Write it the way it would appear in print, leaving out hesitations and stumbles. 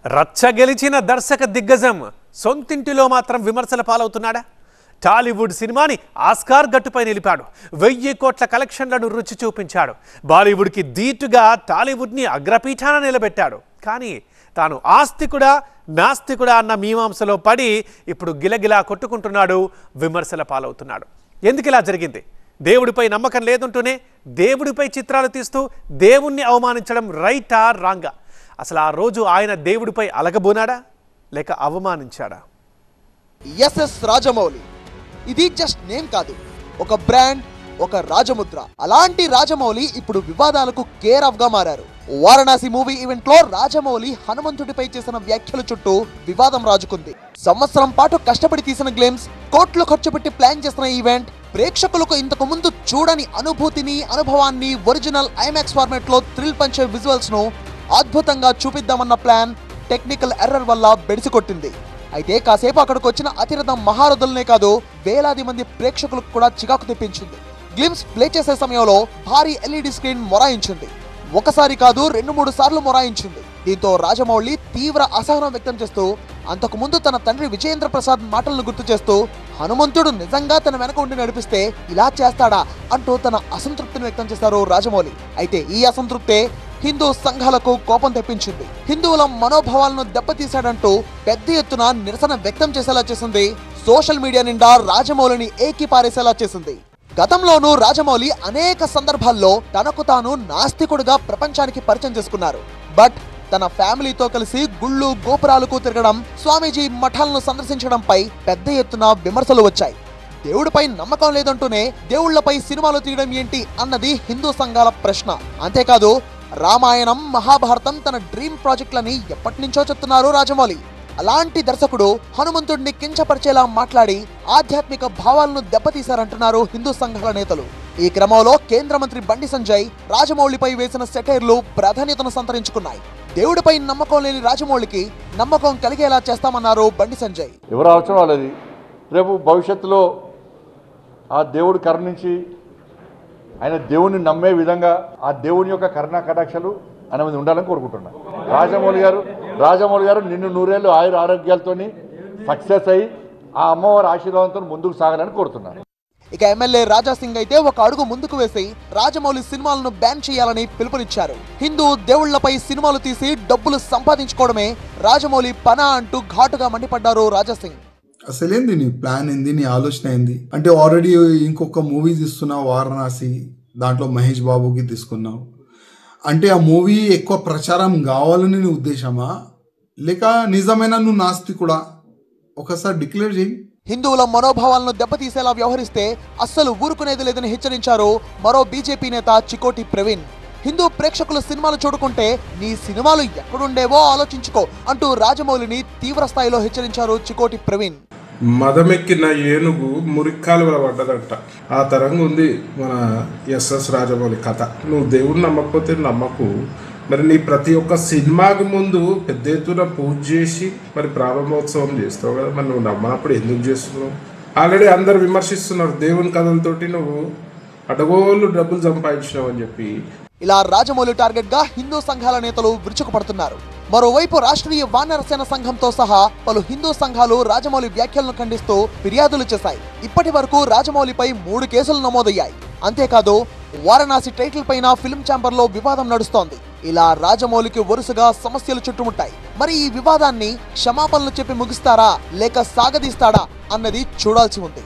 రచ్చ గెలిచిన దర్శక దిగ్గజం సొంతింటిలో మాత్రం విమర్శల పాలవుతున్నాడా? టాలీవుడ్ సినిమాని ఆస్కార్ గట్టుపై నిలిపాడు. 1000 కోట్ల కలెక్షన్లను రుచి చూపించాడు. బాలీవుడ్కి ధీటుగా టాలీవుడ్ని అగ్రపీఠాన నిలబెట్టాడు. కానీ తాను ఆస్తికుడా నాస్తికుడా అన్న మీమాంసలో పడి ఇప్పుడు గిలగిలా కొట్టుకుంటున్నాడు, విమర్శల పాలవుతున్నాడు. ఎందుకు ఇలా జరిగింది? దేవుడిపై నమ్మకం లేదంటూనే దేవుడిపై చిత్రాలు తీస్తూ దేవుణ్ణి అవమానించడం రైటా రాంగా? అసలు ఆ రోజు ఆయన దేవుడిపై అలగబోనాడా లేక అవమానించాడా? ఎస్ఎస్ రాజమౌళి ఇది జస్ట్ నేమ్ కాదు, ఒక బ్రాండ్, ఒక రాజముద్ర. అలాంటి రాజమౌళి ఇప్పుడు వివాదాలకు కేర్ ఆఫ్ గా మారారు. వారణాసి మూవీ ఈవెంట్ లో రాజమౌళి హనుమంతుడిపై చేసిన వ్యాఖ్యల చుట్టూ వివాదం రాజుకుంది. సంవత్సరం పాటు కష్టపడి తీసిన గ్లిమ్స్, కోట్లు ఖర్చు పెట్టి ప్లాన్ చేసిన ఈవెంట్ ప్రేక్షకులకు ఇంతకు ముందు చూడని అనుభూతిని, అనుభవాన్ని ఒరిజినల్ ఐమాక్స్ ఫార్మాట్ లో థ్రిల్ పంచే విజువల్స్ ను అద్భుతంగా చూపిద్దామన్న ప్లాన్ టెక్నికల్ ఎర్రర్ వల్ల బెడిసికొట్టింది. అయితే కాసేపు అక్కడికి వచ్చిన అతిరథం మహారథులనే కాదు, వేలాది మంది ప్రేక్షకులకు కూడా చికాకు తెప్పించింది. గ్లిమ్స్ ప్లే చేసే సమయంలో భారీ ఎల్ఈడి స్క్రీన్ మొరాయించింది. ఒకసారి కాదు 2-3 సార్లు మొరాయించింది. దీంతో రాజమౌళి తీవ్ర అసహనం వ్యక్తం చేస్తూ అంతకు ముందు తన తండ్రి విజయేంద్ర ప్రసాద్ మాటలను గుర్తు చేస్తూ హనుమంతుడు నిజంగా తన వెనక ఉండి నడిపిస్తే ఇలా చేస్తాడా అంటూ తన అసంతృప్తిని వ్యక్తం చేశారు రాజమౌళి. అయితే ఈ అసంతృప్తే హిందూ సంఘాలకు కోపం తెప్పించింది. హిందువుల మనోభావాలను దెబ్బతీశాడంటూ పెద్ద ఎత్తున నిరసన వ్యక్తం చేసేలా చేసింది. సోషల్ మీడియా నిండా రాజమౌళిని ఏకిపారేసేలా చేసింది. గతంలోనూ రాజమౌళి అనేక సందర్భాల్లో తనకు తాను నాస్తికుడిగా ప్రపంచానికి పరిచయం చేసుకున్నారు. బట్ తన ఫ్యామిలీతో కలిసి గుళ్ళు గోపురాలకు తిరగడం, స్వామీజీ మఠాలను సందర్శించడంపై పెద్ద ఎత్తున విమర్శలు వచ్చాయి. దేవుడిపై నమ్మకం లేదంటూనే దేవుళ్లపై సినిమాలు తీయడం ఏంటి అన్నది హిందూ సంఘాల ప్రశ్న. అంతేకాదు రామాయణం, మహాభారతం తన డ్రీమ్ ప్రాజెక్టులని ఎప్పటి నుంచో చెప్తున్నారు రాజమౌళి. అలాంటి దర్శకుడు హనుమంతుడిని కించపరిచేలా మాట్లాడి ఆధ్యాత్మిక భావాలను దెబ్బతీశారంటున్నారు హిందూ సంఘాల నేతలు. ఈ క్రమంలో కేంద్ర మంత్రి బండి సంజయ్ రాజమౌళిపై వేసిన సెటైర్లు ప్రాధాన్యతను సంతరించుకున్నాయి. దేవుడిపై నమ్మకం లేని రాజమౌళికి నమ్మకం కలిగేలా చేస్తామన్నారు బండి సంజయ్. ఎవరు అవసరం వాళ్ళది. రేపు భవిష్యత్తులో ఆ దేవుడు కరుణించి ఆయన దేవుణ్ణి నమ్మే విధంగా ఆ దేవుని యొక్క కరుణా కటాక్షలు ఆయన మీద ఉండాలని కోరుకుంటున్నాను. రాజమౌళి గారు నిన్ను 100 ఏళ్ళు ఆయుర ఆరోగ్యాలతో సక్సెస్ అయ్యి ఆ అమ్మవారి ఆశీర్వాదంతో ముందుకు సాగాలని కోరుతున్నాను. ఇక ఎమ్మెల్యే రాజా సింగ్ అయితే ఒక అడుగు ముందుకు వేసి రాజమౌళి సినిమాలను బ్యాన్ చేయాలని పిలుపునిచ్చారు. హిందూ దేవుళ్లపై సినిమాలు తీసి డబ్బులు సంపాదించుకోవడమే రాజమౌళి పనా అంటూ ఘాటుగా మండిపడ్డారు రాజా సింగ్. అసలేంది నీ ప్లాన్ ఏంది, నీ ఆలోచన ఏంది? అంటే ఆల్రెడీ ఇంకొక మూవీ తీస్తున్నావు వారణాసి, దాంట్లో మహేష్ బాబుకి తీసుకున్నావు. అంటే ఆ మూవీ ఎక్కువ ప్రచారం కావాలని నీ ఉద్దేశమా, లేక నిజమైన నువ్వు నాస్తికుడా? ఒకసారి డిక్లేర్ చేయి. హిందువుల మనోభావాలను దెబ్బతీసేలా వ్యవహరిస్తే అస్సలు ఊరుకునేది లేదని హెచ్చరించారు మరో బీజేపీ నేత చికోటి ప్రవీణ్. హిందూ ప్రేక్షకులు సినిమాలు చూడుకుంటే నీ సినిమాలు ఎక్కడుండేవో ఆలోచించుకో అంటూ రాజమౌళిని తీవ్ర స్థాయిలో హెచ్చరించారు చికోటి ప్రవీణ్. మదమెక్కిన ఏనుగు మురిక్కాలువల పడ్డదంట. ఆ తరంగా ఉంది మన ఎస్ఎస్ రాజమౌళి కథ. నువ్వు దేవుడిని నమ్మకపోతే నమ్మకు, మరి నీ ప్రతి ఒక్క సినిమాకి ముందు పెద్ద ఎత్తున పూజ చేసి మరి ప్రారంభోత్సవం చేస్తావు కదా, మరి నువ్వు నమ్మనప్పుడు ఎందుకు చేస్తున్నావు? ఆల్రెడీ అందరు విమర్శిస్తున్నారు దేవుని కథలతోటి నువ్వు అడగోళ్ళు డబ్బులు సంపాదించినావు అని చెప్పి. ఇలా రాజమౌళి టార్గెట్ గా హిందూ సంఘాల నేతలు విరుచుకుపడుతున్నారు. మరోవైపు రాష్ట్రీయ వానరసేన సంఘంతో సహా పలు హిందూ సంఘాలు రాజమౌళి వ్యాఖ్యలను ఖండిస్తూ ఫిర్యాదులు చేశాయి. ఇప్పటి వరకు రాజమౌళిపై 3 కేసులు నమోదయ్యాయి. అంతేకాదు వారణాసి టైటిల్ పైన ఫిల్మ్ ఛాంబర్ లో వివాదం నడుస్తోంది. ఇలా రాజమౌళికి వరుసగా సమస్యలు చుట్టుముట్టాయి. మరి ఈ వివాదాన్ని క్షమాపణలు చెప్పి ముగిస్తారా లేక సాగదీస్తాడా అన్నది చూడాల్సి ఉంది.